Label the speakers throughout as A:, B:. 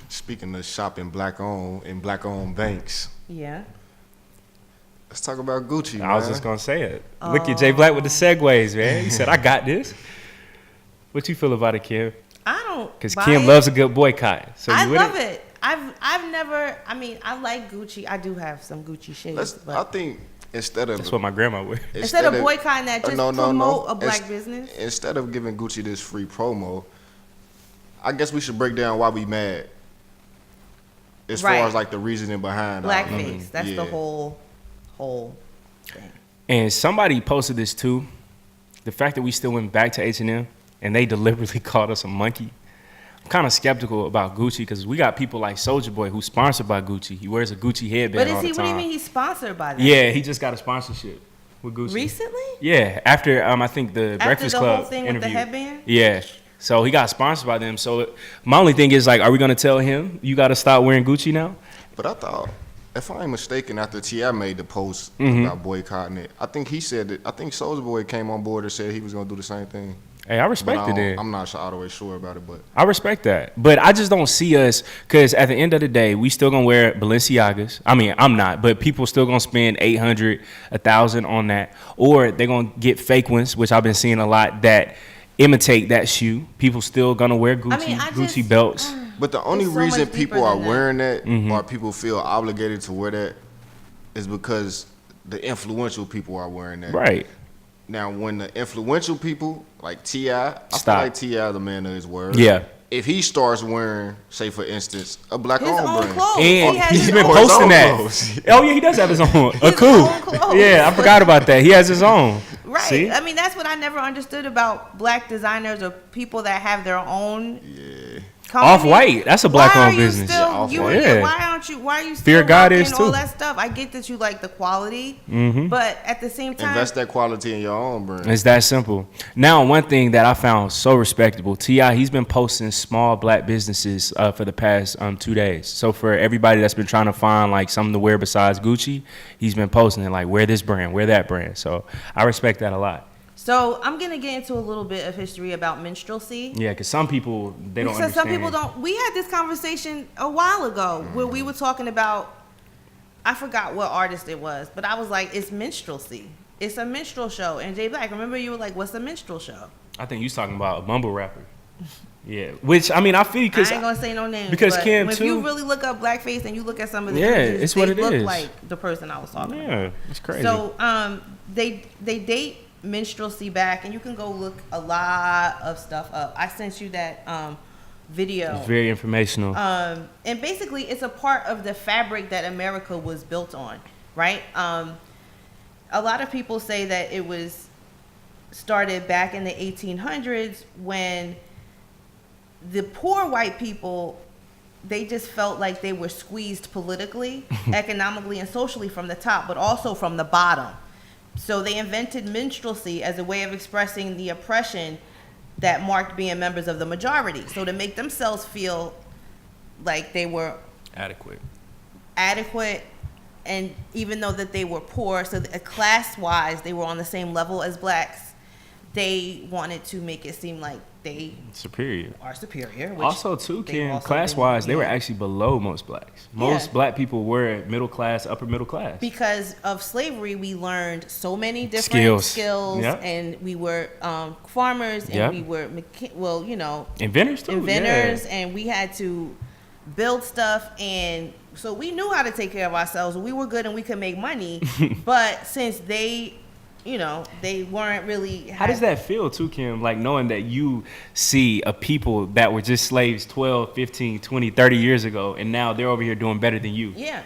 A: Speaking of shopping black-owned and black-owned banks,
B: Yeah.
A: let's talk about Gucci, man.
C: I was just gonna say it. Look at Jay Black with the segues, man. He said, "I got this." What you feel about it, Kim?
B: I don't.
C: Because
B: buy
C: Kim
B: it.
C: loves a good boycott. So
B: I
C: you with
B: love it. I've never. I mean, I like Gucci. I do have some Gucci shades.
A: I
B: But
A: think instead of
C: That's what my grandma would.
B: instead of boycotting that, just promote a black business.
A: Instead of giving Gucci this free promo, I guess we should break down why we mad. As far as like the reasoning behind
B: blackface. That's
A: yeah.
B: the whole thing.
C: And somebody posted this too. The fact that we still went back to H&M and they deliberately called us a monkey. I'm kind of skeptical about Gucci because we got people like Soulja Boy who's sponsored by Gucci. He wears a Gucci headband
B: But
C: all the time.
B: what do you mean he's sponsored by that?
C: Yeah, he just got a sponsorship with Gucci.
B: Recently?
C: Yeah, after I think the Breakfast
B: After the
C: Club
B: whole thing
C: interview.
B: with the headband?
C: Yeah. So he got sponsored by them. So my only thing is like, are we gonna tell him you got to stop wearing Gucci now?
A: But I thought, if I ain't mistaken, after T.I. made the post about boycotting it, I think he said that. I think Soulja Boy came on board and said he was gonna do the same thing.
C: Hey, I respect it.
A: I'm not all the way sure about it, but
C: I respect that. But I just don't see us, because at the end of the day, we still gonna wear Balenciagas. I mean, I'm not, but people still gonna spend $800, $1,000 on that, or they're gonna get fake ones, which I've been seeing a lot that imitate that shoe. People still gonna wear Gucci, Gucci belts.
A: But the only
B: It's so
A: reason
B: much deeper
A: people are
B: than that.
A: wearing that or people feel obligated to wear that is because the influential people are wearing that.
C: Right.
A: Now, when the influential people like T.I., I feel
C: Stop.
A: like T.I. the man of his word.
C: Yeah.
A: If he starts wearing, say for instance, a black
B: His
A: owned
B: own
A: brand.
B: clothes.
C: And
B: He has
C: he's
B: his
C: been
B: own
C: posting
A: own
C: that.
A: clothes.
C: Oh yeah, he does have his own.
B: His
C: Cool.
B: own clothes.
C: Yeah, I forgot about that. He has his own.
B: Right.
C: See?
B: I mean, that's what I never understood about black designers or people that have their own company.
C: Off-White, that's a black-owned business.
B: Still,
C: Yeah,
B: Off-White.
C: yeah.
B: Why are you still
C: Fear God
B: rocking
C: is
B: all
C: too.
B: that stuff? I get that you like the quality, but at the same time,
A: Invest that quality in your own brand.
C: It's that simple. Now, one thing that I found so respectable, T.I., he's been posting small black businesses for the past 2 days. So for everybody that's been trying to find like something to wear besides Gucci, he's been posting it like, wear this brand, wear that brand. So I respect that a lot.
B: So I'm gonna get into a little bit of history about minstrelsy.
C: Yeah, because some people, they don't
B: Because
C: understand.
B: some people don't. We had this conversation a while ago where we were talking about. I forgot what artist it was, but I was like, "It's minstrelsy. It's a minstrel show." And Jay Black, remember you were like, "What's a minstrel show?"
C: I think you was talking about a mumble rapper. Yeah, which, I mean, I feel
B: I
C: because
B: ain't gonna say no names.
C: because
B: but
C: Kim,
B: if
C: too-
B: you really look up blackface and you look at some of the
C: Yeah,
B: images,
C: it's what
B: they
C: it
B: look
C: is.
B: like the person I was talking about.
C: yeah, it's crazy.
B: So they date minstrelsy back, and you can go look a lot of stuff up. I sent you that video.
C: It's very informational.
B: And basically, it's a part of the fabric that America was built on, right? A lot of people say that it was started back in the 1800s when the poor white people, they just felt like they were squeezed politically, economically, and socially from the top, but also from the bottom. So they invented minstrelsy as a way of expressing the oppression that marked being members of the majority. So to make themselves feel like they were
C: Adequate.
B: and even though that they were poor, so class-wise they were on the same level as blacks, they wanted to make it seem like they
C: Superior.
B: are superior. Which
C: Also, too,
B: they've
C: Kim,
B: also
C: class-wise,
B: been-
C: they were
B: yeah.
C: actually below most blacks. Most
B: Yeah.
C: black people were middle class, upper middle class.
B: Because of slavery, we learned so many different skills,
C: Yep.
B: and we were farmers, and
C: Yep.
B: we were
C: Inventors, too.
B: inventors,
C: Yeah.
B: and we had to build stuff, and so we knew how to take care of ourselves. We were good and we could make money, but since they weren't really.
C: How does that feel, too, Kim? Like, knowing that you see a people that were just slaves 12, 15, 20, 30 years ago, and now they're over here doing better than you.
B: Yeah.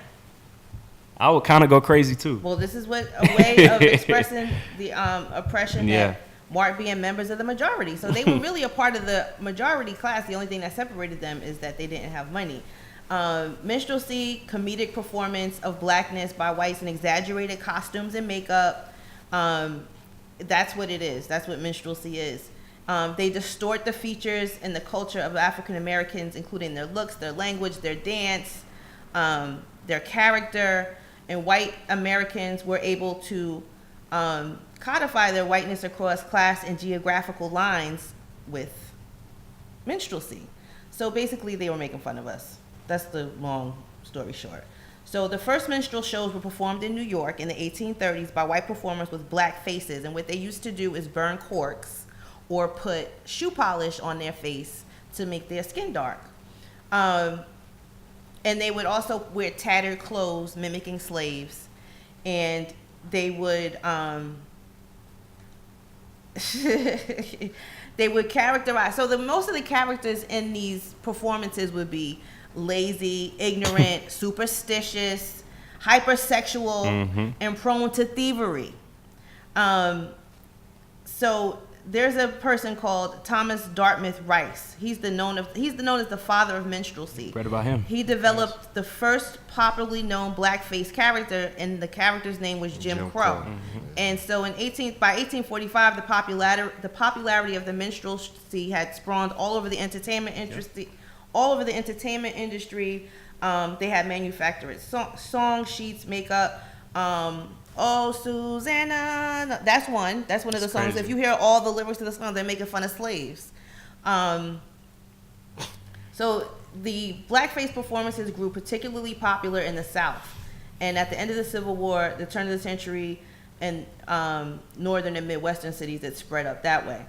C: I would kind of go crazy, too.
B: Well, this is what a way of expressing the oppression
C: Yeah.
B: that marked being members of the majority. So they were really a part of the majority class. The only thing that separated them is that they didn't have money. Minstrelsy, comedic performance of blackness by whites in exaggerated costumes and makeup. That's what it is. That's what minstrelsy is. They distort the features and the culture of African Americans, including their looks, their language, their dance, their character. And white Americans were able to codify their whiteness across class and geographical lines with minstrelsy. So basically, they were making fun of us. That's the long story short. So the first minstrel shows were performed in New York in the 1830s by white performers with black faces, and what they used to do is burn corks or put shoe polish on their face to make their skin dark. And they would also wear tattered clothes mimicking slaves, and they would they would characterize. So most of the characters in these performances would be lazy, ignorant, superstitious, hypersexual, and prone to thievery. So there's a person called Thomas Dartmouth Rice. He's known as the father of minstrelsy.
C: Read about him.
B: He developed the first popularly known blackface character, and the character's name was Jim Crow. And so by 1845, the popularity of the minstrelsy had spawned all over the entertainment industry. They had manufactured song sheets, makeup. Oh, Susanna. That's one of the songs.
C: Crazy.
B: If you hear all the lyrics to the song, they're making fun of slaves. So the blackface performances grew particularly popular in the South. And at the end of the Civil War, the turn of the century, and northern and midwestern cities, it spread up that way.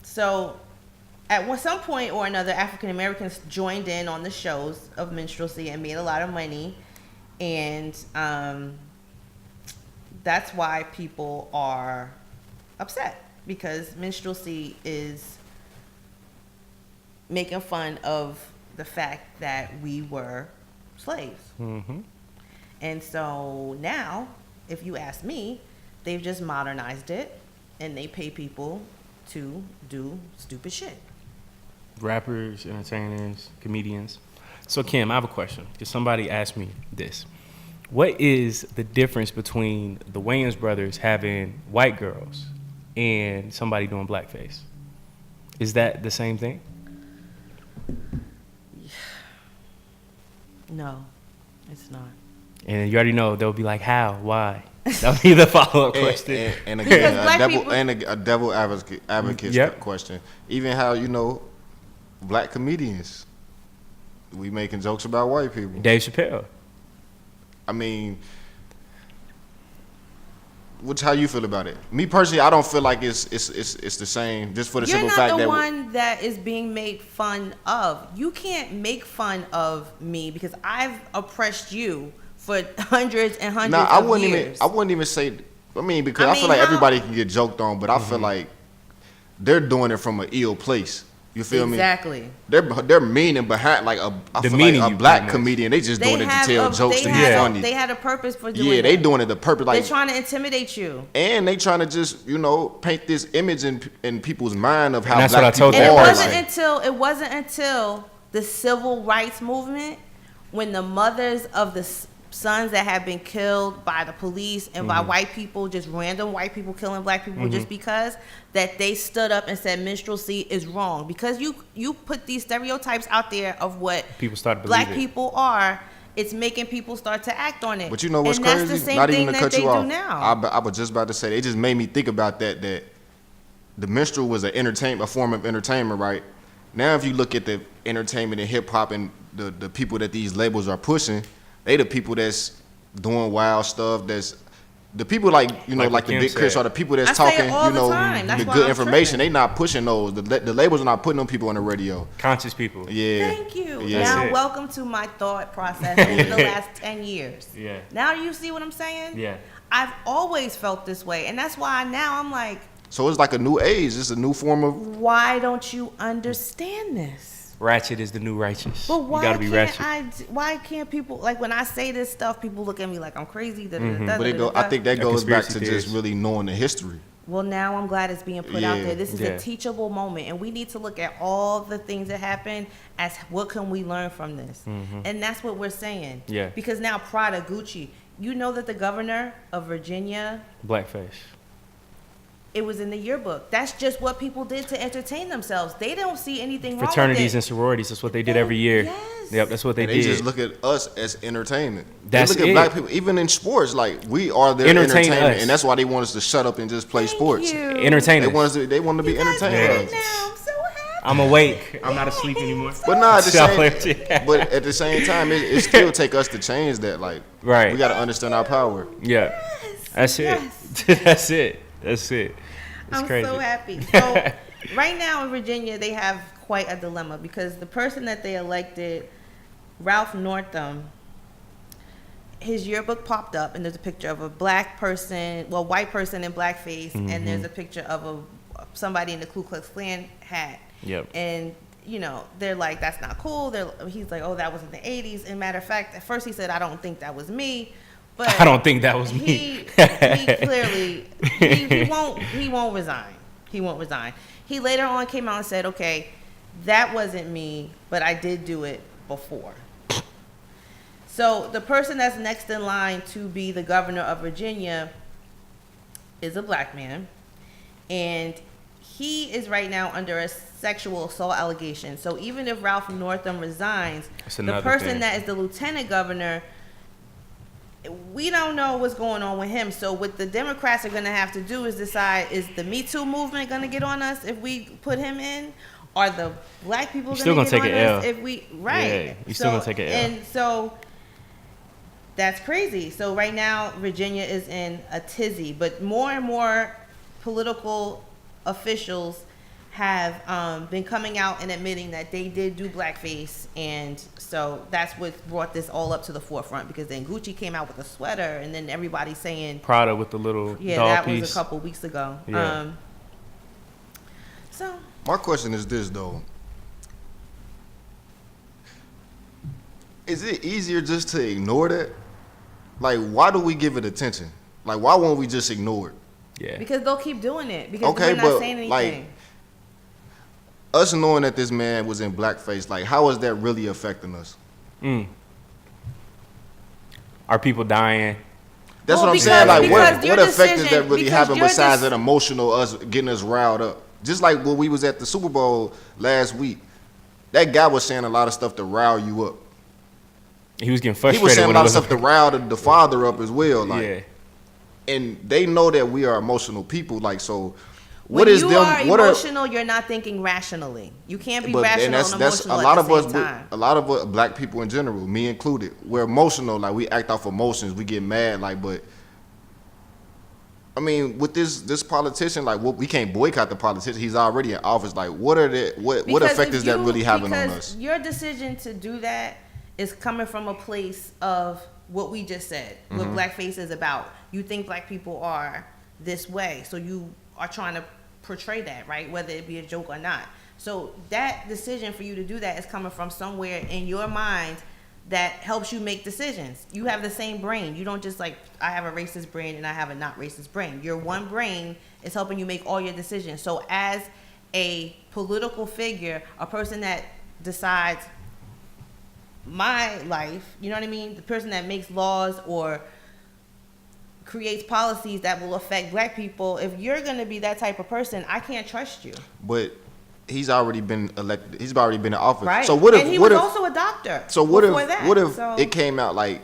B: So at some point or another, African Americans joined in on the shows of minstrelsy and made a lot of money. And that's why people are upset, because minstrelsy is making fun of the fact that we were slaves. And so now, if you ask me, they've just modernized it, and they pay people to do stupid shit.
C: Rappers, entertainers, comedians. So Kim, I have a question, because somebody asked me this. What is the difference between the Wayans brothers having white girls and somebody doing blackface? Is that the same thing?
B: No, it's not.
C: And you already know they'll be like, how? Why? That'll be the follow-up question.
A: And again,
B: Because
A: a devil advocate question. Even how, black comedians, we making jokes about white people.
C: Dave Chappelle.
A: I mean, how you feel about it? Me personally, I don't feel like it's the same. Just for the simple fact that
B: you're not the one that is being made fun of. You can't make fun of me because I've oppressed you for hundreds and hundreds of years.
A: I wouldn't even say. Because I feel like everybody can get joked on, but I feel like they're doing it from an ill place. You feel me?
B: Exactly.
A: They're meaning behind I feel like a black comedian. They just doing it to tell jokes to be funny.
B: They had a purpose for doing it.
A: Yeah, they doing it the purpose.
B: They're trying to intimidate you.
A: And they trying to just paint this image in people's mind of how
C: that's
A: black
C: what I told
A: people
C: them.
B: And it wasn't until the civil rights movement when the mothers of the sons that have been killed by the police and by white people, just random white people killing black people just because, that they stood up and said minstrelsy is wrong. Because you put these stereotypes out there of what
C: people start to
B: black
C: believe it.
B: people are, it's making people start to act on it.
A: But you know what's
B: and
A: crazy?
B: That's the same
A: Not
B: thing
A: even to
B: that
A: cut you
B: they
A: off.
B: do now.
A: I was just about to say, it just made me think about that the minstrel was a form of entertainment, right? Now if you look at the entertainment and hip hop and the people that these labels are pushing, they the people that's doing wild stuff. That's the people like the Big Chris or the people that's talking, the good information. They not pushing those. The labels are not putting them people on the radio.
C: Conscious people.
A: Yeah.
B: Thank you.
A: Yeah.
B: Now, welcome to my thought process over the last 10 years.
C: Yeah.
B: Now you see what I'm saying?
C: Yeah.
B: I've always felt this way, and that's why now I'm like,
A: so it's like a new age. It's a new form of.
B: Why don't you understand this?
C: Ratchet is the new righteous.
B: But why
C: you gotta be ratchet.
B: why can't people, like, when I say this stuff, people look at me like I'm crazy.
A: But I think that goes back to
C: theories.
A: just really knowing the history.
B: Well, now I'm glad it's being put out
A: Yeah.
B: there. This is a teachable moment, and we need to look at all the things that happened as what can we learn from this, and that's what we're saying.
C: Yeah.
B: Because now Prada, Gucci, you know that the governor of Virginia,
C: Blackface.
B: it was in the yearbook. That's just what people did to entertain themselves. They don't see anything wrong with it.
C: Fraternities and sororities. That's what they did every year.
B: Yes.
C: Yep, that's what they
A: And
C: did.
A: they just look at us as entertainment.
C: That's
A: they look at
C: it.
A: black people, even in sports, like we are their
C: Entertain
A: entertainment,
C: us.
A: and that's why they want us to shut up and just play sports.
B: You.
C: Entertainers.
A: They want to be
B: You guys
A: entertainers.
B: get it now. I'm so
C: I'm awake. I'm not asleep anymore.
A: But nah, at the
C: Stop
A: same,
C: playing.
A: but at the same time, it still take us to change that. Like,
C: Right.
A: we got to understand our power.
C: Yeah. That's it.
B: Yes.
C: That's it. That's it. It's
B: I'm
C: crazy.
B: so happy. So right now in Virginia, they have quite a dilemma because the person that they elected, Ralph Northam, his yearbook popped up and there's a picture of a white person in blackface, and there's a picture of somebody in the Ku Klux Klan hat.
C: Yep.
B: And they're like, that's not cool. He's like, oh, that was in the 80s. And matter of fact, at first he said, I don't think that was me. But
C: I don't think that was me.
B: He clearly he won't resign. He won't resign. He later on came out and said, okay, that wasn't me, but I did do it before. So the person that's next in line to be the governor of Virginia is a black man, and he is right now under a sexual assault allegation. So even if Ralph Northam resigns, the person that is the lieutenant governor, we don't know what's going on with him. So what the Democrats are going to have to do is decide, is the Me Too movement going to get on us if we put him in? Are the black people going to get on us if we... Right.
C: Yeah, you're still going to take an L.
B: And so that's crazy. So right now, Virginia is in a tizzy. But more and more political officials have been coming out and admitting that they did do blackface, and so that's what brought this all up to the forefront, because then Gucci came out with a sweater, and then everybody's saying
C: Prada with the little dog
B: that
C: piece.
B: was a couple weeks ago.
C: Yeah.
B: So
A: My question is this, though. Is it easier just to ignore that? Like, why do we give it attention? Like, why won't we just ignore it?
C: Yeah.
B: because they'll keep doing it because
A: Okay,
B: we're not
A: but,
B: saying anything.
A: like, us knowing that this man was in blackface, like, how is that really affecting us?
C: Are people dying?
A: That's
B: Well,
A: what I'm saying. Like,
B: because
A: what effect is that
B: decision-
A: really
B: because
A: having
B: your
A: besides that emotional, us getting us riled up? Just like when we was at the Super Bowl last week, that guy was saying a lot of stuff to rile you up.
C: He was getting
A: He
C: frustrated.
A: was saying a
C: when
A: lot
C: it
A: of stuff to rile the father up as well. Like,
C: Yeah.
A: and they know that we are emotional people. Like, so
B: when
A: what is
B: you
A: them?
B: are
A: What
B: emotional, you're not thinking rationally. You can't be
A: and
B: rational
A: that's
B: and
A: that's
B: emotional
A: a lot
B: at the
A: of
B: same
A: us.
B: time.
A: A lot of us, black people in general, me included, we're emotional. Like, we act off emotions. We get mad. Like, but I mean, with this politician, like, we can't boycott the politician. He's already in office. Like, what
B: Because
A: effect
B: if
A: is that
B: you-
A: really having on
B: because
A: us?
B: your decision to do that is coming from a place of what we just said, what
A: Mm-hmm.
B: blackface is about. You think black people are this way, so you are trying to portray that, right? Whether it be a joke or not. So that decision for you to do that is coming from somewhere in your mind that helps you make decisions. You have the same brain. You don't just like, I have a racist brain and I have a not racist brain. Your one brain is helping you make all your decisions. So as a political figure, a person that decides my life, you know what I mean? The person that makes laws or creates policies that will affect black people, if you're going to be that type of person, I can't trust you.
A: But he's already been elected. He's already been in office.
B: Right.
A: So what if?
B: And he
A: what
B: was
A: if?
B: also a doctor.
A: So what
B: before
A: if?
B: that.
A: What if
B: So-
A: it came out like?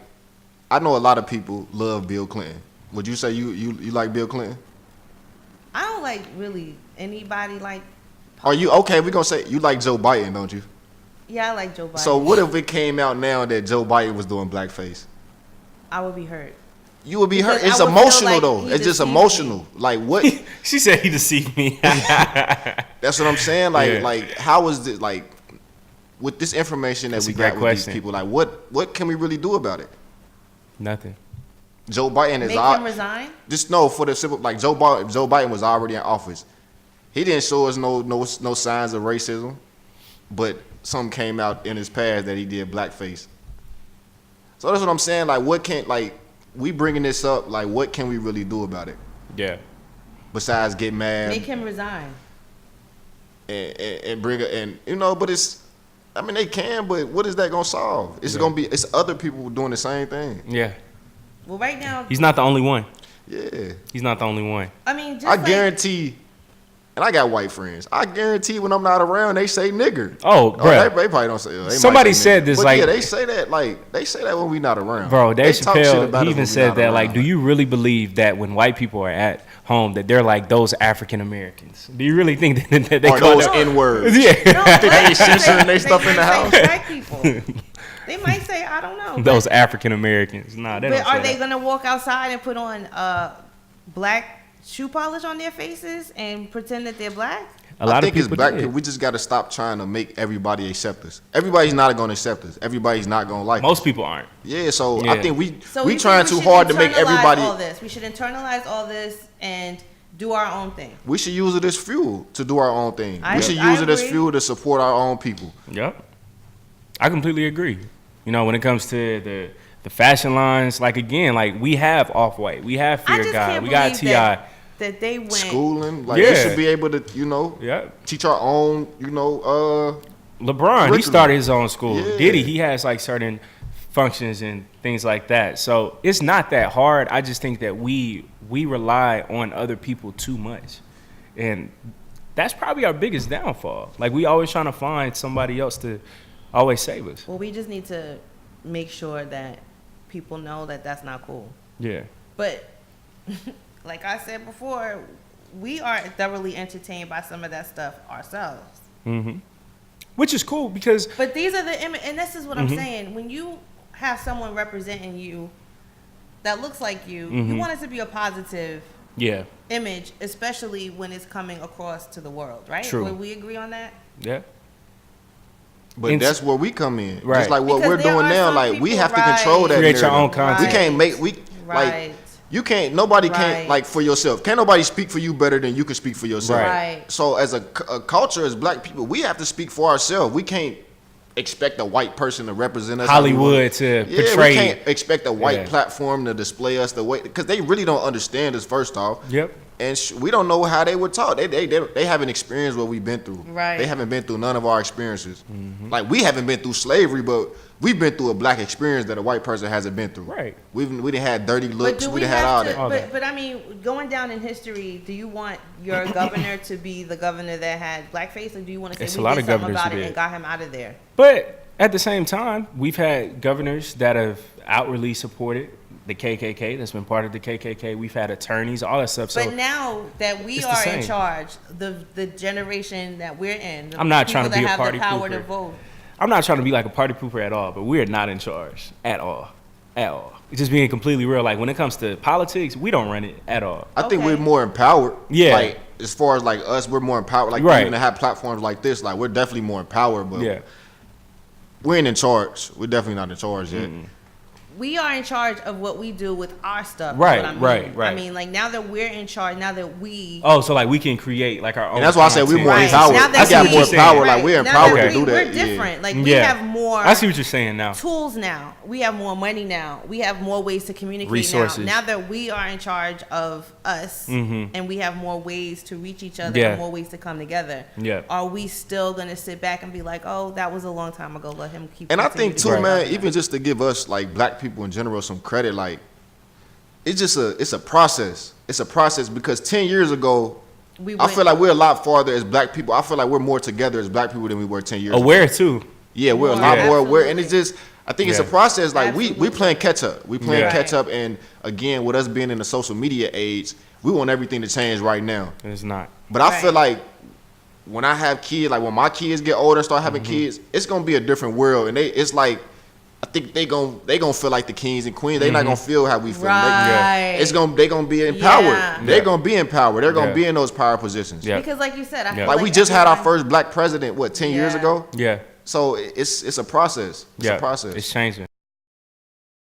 A: I know a lot of people love Bill Clinton. Would you say you like Bill Clinton?
B: I don't like really anybody like.
A: Are you okay? We're gonna say you like Joe Biden, don't you?
B: Yeah, I like Joe Biden.
A: So what if it came out now that Joe Biden was doing blackface?
B: I would be hurt.
A: You would be
B: Because
A: hurt. It's
B: I would feel
A: emotional
B: like
A: though.
B: he
A: It's just
B: deceived
A: emotional. Like what?
C: She said he deceived me.
A: That's what I'm saying. Like
C: Yeah.
A: like how is it like with this information that
C: That's
A: we
C: a great
A: got with these
C: question.
A: people? Like what can we really do about it?
C: Nothing.
A: Joe Biden is
B: Make him resign?
A: just know for the simple like Joe Biden was already in office. He didn't show us no signs of racism, but some came out in his past that he did blackface. So that's what I'm saying. Like what can we bringing this up? Like what can we really do about it
C: Yeah.
A: besides get mad
B: Make him resign.
A: and bring it and but it's. I mean they can, but what is that gonna solve? It's
C: Yeah.
A: gonna be it's other people doing the same thing.
C: Yeah.
B: Well, right now,
C: He's not the only one.
A: Yeah.
C: He's not the only one.
B: I mean, just
A: I
B: like,
A: guarantee, and I got white friends. I guarantee when I'm not around, they say nigger.
C: Oh, bro.
A: They probably don't say. They might
C: Somebody
A: say
C: said
A: nigger.
C: this,
A: But
C: like-
A: yeah, they say that they say that when we not around.
C: Bro,
A: They
C: Dave
A: talk shit
C: Chappelle,
A: about
C: he
A: us
C: even
A: when we
C: said
A: not
C: that, like,
A: around.
C: do you really believe that when white people are at home that they're like those African Americans. Do you really think that they
A: Or
C: call
A: those
C: them?
A: N-words.
C: Yeah,
B: No,
A: They ain't censoring they stuff in the
B: might
A: house.
B: say black people. They might say, I don't know.
C: those African Americans. Nah, they
B: But
C: don't
B: are
C: say
B: they
C: that.
B: gonna walk outside and put on black shoe polish on their faces and pretend that they're black?
C: A lot
A: I think
C: of
A: it's
C: people
A: black
C: did.
A: people. We just got to stop trying to make everybody accept us. Everybody's not going to accept us. Everybody's not going to like us.
C: Most people aren't.
A: Yeah, so
C: Yeah.
A: I think we
B: You
A: trying
B: think
A: too
B: we should
A: hard to make
B: internalize
A: everybody.
B: all this. We should internalize all this and do our own thing.
A: We should use it as fuel to do our own thing.
B: I
A: We should
B: agree.
A: use it as fuel to support our own people.
C: Yep. I completely agree. You know, when it comes to the fashion lines, like again, like we have Off-White, we have
B: I
C: Fear
B: just
C: God,
B: can't
C: we got
B: believe
C: T.I.
B: that they went.
A: Schooling, like
C: Yeah.
A: we should be able to,
C: Yep.
A: teach our own,
C: LeBron, he started his own school.
A: Yeah.
C: Diddy, he has like certain functions and things like that. So it's not that hard. I just think that we rely on other people too much. And that's probably our biggest downfall. Like we always trying to find somebody else to always save us.
B: Well, we just need to make sure that people know that that's not cool.
C: Yeah.
B: But like I said before, we are thoroughly entertained by some of that stuff ourselves.
C: Mm-hmm. Which is cool because
B: But these are the and this is what
C: Mm-hmm.
B: I'm saying. When you have someone representing you that looks like you,
C: Mm-hmm.
B: you want it to be a positive
C: yeah,
B: image, especially when it's coming across to the world, right?
C: True.
B: Would we agree on that?
C: yeah.
A: but
C: And-
A: that's where we come in.
C: Right.
A: Just like what
B: Because
A: we're
B: there
A: doing
B: are
A: now,
B: some
A: like we
B: people,
A: have to control
B: right.
A: that.
C: Create your own
A: narrative.
C: content.
A: We can't make
B: Right.
A: you can't. Nobody
B: Right.
A: can't like for yourself. Can't nobody speak for you better than you can speak for yourself.
C: Right.
B: Right.
A: So as a culture, as black people, we have to speak for ourselves. We can't expect a white person to represent us. how we
C: Hollywood
A: want.
C: to
A: Yeah,
C: portray.
A: we can't expect a white
C: Yeah.
A: platform to display us the way because they really don't understand us. First off,
C: Yep.
A: and we don't know how they were taught. They haven't experienced what we've been through.
B: Right.
A: They haven't been through none of our experiences.
C: Mm-hmm.
A: Like we haven't been through slavery, but we've been through a black experience that a white person hasn't been through.
C: Right.
A: We done had dirty
B: But
A: looks.
B: do
A: We
B: we
A: done had all
B: have to?
A: that.
B: But I mean, going down in history, do you want your governor to be the governor that had blackface, or do you want to say
C: It's
B: we
C: a lot
B: did
C: of
B: something
C: governors
B: about
C: who
B: it
C: did.
B: and got him out of there?
C: But at the same time, we've had governors that have outwardly supported the KKK. That's been part of the KKK. We've had attorneys, all that stuff. So
B: But now that we
C: it's the
B: are in
C: same.
B: charge, the generation that we're in, the
C: I'm not
B: people
C: trying to
B: that
C: be a
B: have
C: party
B: the power to
C: pooper.
B: vote.
C: I'm not trying to be like a party pooper at all, but we're not in charge at all. At all. Just being completely real. Like when it comes to politics, we don't run it at all.
A: I think
B: Okay.
A: we're more empowered.
C: Yeah.
A: Like as far as like us, we're more empowered. Like
C: Right.
A: even to have platforms like this, like we're definitely more empowered. But
C: Yeah.
A: we ain't in charge. We're definitely not in charge yet.
B: We are in charge of what we do with our stuff. is
C: Right,
B: what I mean.
C: right.
B: I mean, like now that we're in charge, now that we.
C: Oh, so like we can create like our own.
A: And that's why I said we're more
C: content.
B: Right.
A: empowered.
B: Now that
A: I got
B: we-
A: more
C: what you're
A: power.
C: saying.
A: Like we're
B: Now
A: empowered
B: that
A: to do that.
B: We're different. Like we
C: Yeah.
B: have more.
C: I see what you're saying now.
B: Tools now. We have more money now. We have more ways to communicate
C: Resources.
B: now. Now that we are in charge of us and we have more ways to reach each other
C: Yeah.
B: and more ways to come together.
C: Yeah.
B: Are we still gonna sit back and be like, oh, that was a long time ago. Let him keep
A: And I
B: continue
A: think
B: to
A: too,
B: do
A: man,
B: that.
A: even just to give us like black people in general some credit, like it's a process. It's a process because 10 years ago, I feel like we're a lot farther as black people. I feel like we're more together as black people than we were 10 years ago.
C: Aware too.
A: Yeah, we're a
B: More,
A: lot more aware. And
B: absolutely.
A: it's just, I think it's a
C: Yeah.
A: process. Like we
B: Absolutely.
A: playing catch up. We playing
C: Yeah.
A: catch up. And again, with us being in the social media age, we want everything to change right now.
C: It's not.
A: But I feel
B: Right.
A: like when I have kids, like when my kids get older and start having kids, it's gonna be a different world. And it's like I think they gonna feel like the kings and queens. They not gonna feel how we feel.
B: Right.
A: They gonna be empowered.
B: Yeah.
A: They're gonna be empowered. They're gonna
C: Yeah.
A: be in those power positions.
C: Yeah.
B: Because like you said, I feel
A: Like we just had our
B: everyone-
A: first black president, what, 10 years
B: Yeah.
A: ago?
C: Yeah.
A: So it's a process. It's
C: Yeah.
A: a process.
C: It's changing.